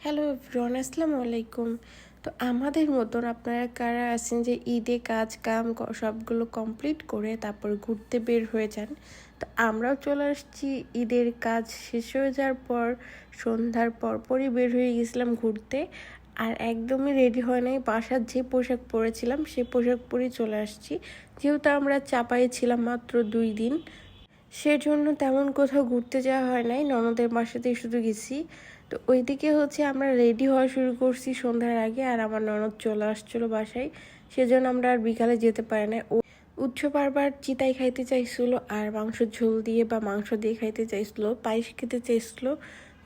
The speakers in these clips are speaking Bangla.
হ্যালো এভরিওয়ান, আসসালামু আলাইকুম। তো আমাদের মতন আপনারা কারা আছেন যে ঈদে কাজ কাম সবগুলো কমপ্লিট করে তারপর ঘুরতে বের হয়ে যান? তো আমরাও চলে আসছি ঈদের কাজ শেষ হয়ে যাওয়ার পর সন্ধ্যার পরপরই বের হয়ে গেছিলাম ঘুরতে। আর একদমই রেডি হয় নাই, বাসার যে পোশাক পরেছিলাম সেই পোশাক পরেই চলে আসছি। যেহেতু আমরা চাপাই ছিলাম মাত্র 2 দিন, সেজন্য তেমন কোথাও ঘুরতে যাওয়া হয় নাই, ননদের বাসাতেই শুধু গেছি। তো ওইদিকে আমরা রেডি হওয়া শুরু করছি সন্ধ্যার আগে, আর আমার ননদ চলে আসছিলো বাসায়। সেজন্য আমরা আর বিকালে যেতে পারি না। উৎস বারবার চিতাই খাইতে চাইছিল, আর মাংস ঝোল দিয়ে বা মাংস দিয়ে খাইতে চাইছিল, পায়েস খেতে চাইছিল।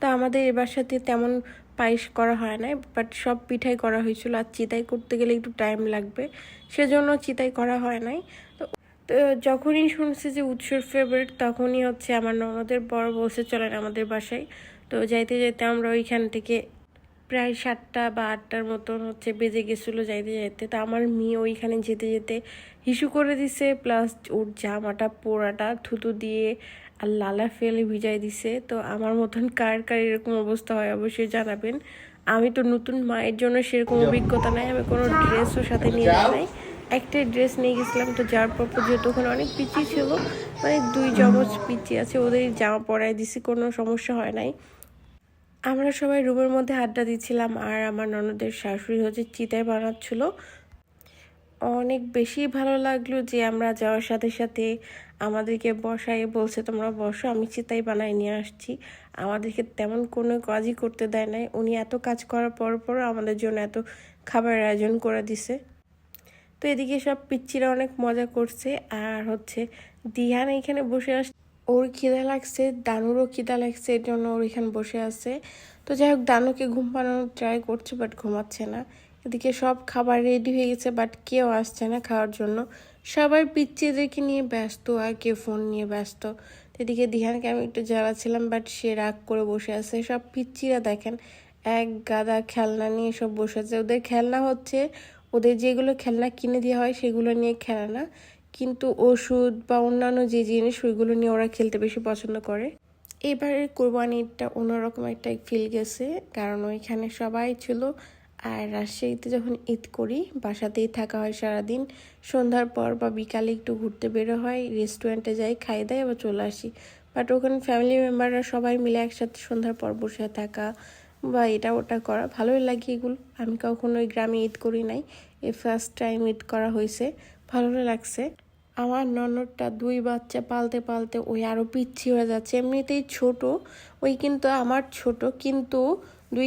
তো আমাদের এ বাসাতে তেমন পায়েস করা হয় না, বাট সব পিঠাই করা হয়েছিল। আর চিতাই করতে গেলে একটু টাইম লাগবে, সেজন্য চিতাই করা হয় নাই। তো যখনই শুনছি যে উৎসর ফেভারিট, তখনই আমার ননদের বড় বলছে চলেন আমাদের বাসায়। তো যাইতে যাইতে আমরা ওইখান থেকে প্রায় 7টা বা 8টার মতন বেজে গেছিলো যাইতে যাইতে। তো আমার মেয়ে ওইখানে যেতে যেতে হিসু করে দিছে, প্লাস ওর জামাটা পোড়াটা থুতু দিয়ে আর লালা ফেলে ভিজাই দিছে। তো আমার মতন কার কার এরকম অবস্থা হয় অবশ্যই জানাবেন। আমি তো নতুন মায়ের জন্য সেরকম অভিজ্ঞতা নাই, আমি কোনো ড্রেসও সাথে নিয়ে যাই নাই, একটাই ড্রেস নিয়ে গেছিলাম। তো যার পর যেহেতু ওখানে অনেক পিচি ছিল, মানে 2 জমজ পিচি আছে, ওদের জামা পরাই দিছি, কোনো সমস্যা হয় নাই। আমরা সবাই রুমের মধ্যে আড্ডা দিচ্ছিলাম, আর আমার ননদের শাশুড়ি চিতাই বানাচ্ছিল। অনেক বেশি ভালো লাগলো যে আমরা যাওয়ার সাথে সাথে আমাদেরকে বসাই বলছে তোমরা বসো, আমি চিতাই বানাই নিয়ে আসছি। আমাদেরকে তেমন কোনো কাজই করতে দেয় নাই, উনি এত কাজ করার পরও আমাদের জন্য এত খাবারের আয়োজন করে দিছে। তো এদিকে সব পিচ্চিরা অনেক মজা করছে। আর দিহান এখানে বসে আসছে, ওর খিদা লাগছে, দানুরও খিদা লাগছে, এর জন্য ওর এখানে বসে আছে। তো যাই হোক, দানুকে ঘুম পাড়ানোর ট্রাই করছে, বাট ঘুমাচ্ছে না। এদিকে সব খাবার রেডি হয়ে গেছে, বাট কেউ আসছে না খাওয়ার জন্য। সবাই পিচ্চিদেরকে নিয়ে ব্যস্ত, আর কেউ ফোন নিয়ে ব্যস্ত। এদিকে দিহানকে আমি একটু জ্বালাচ্ছিলাম, বাট সে রাগ করে বসে আছে। সব পিচ্চিরা দেখেন এক গাদা খেলনা নিয়ে সব বসে আছে। ওদের খেলনা ওদের যেগুলো খেলনা কিনে দেওয়া হয় সেগুলো নিয়ে খেলে না, কিন্তু ওষুধ বা অন্যান্য যে জিনিস ওইগুলো নিয়ে ওরা খেলতে বেশি পছন্দ করে। এবারের কোরবানিটা অন্যরকম একটা ফিল গেছে, কারণ ওইখানে সবাই ছিল। আর রাজশাহীতে যখন ঈদ করি বাসাতেই থাকা হয় সারাদিন, সন্ধ্যার পর বা বিকালে একটু ঘুরতে বেরো হয়, রেস্টুরেন্টে যাই, খাই দাই আবার চলে আসি। বাট ওখানে ফ্যামিলি মেম্বাররা সবাই মিলে একসাথে সন্ধ্যার পর বসে থাকা বা এটা ওটা করা ভালোই লাগে এগুলো। আমি কখনো ওই গ্রামে ঈদ করি নাই, এই ফার্স্ট টাইম ঈদ করা হয়েছে, ভালো লাগছে। আমার ননদটা 2 বাচ্চা পালতে পালতে ওই আরও পিচ্ছি হয়ে যাচ্ছে। এমনিতেই ছোট ওই, কিন্তু আমার ছোট, কিন্তু 2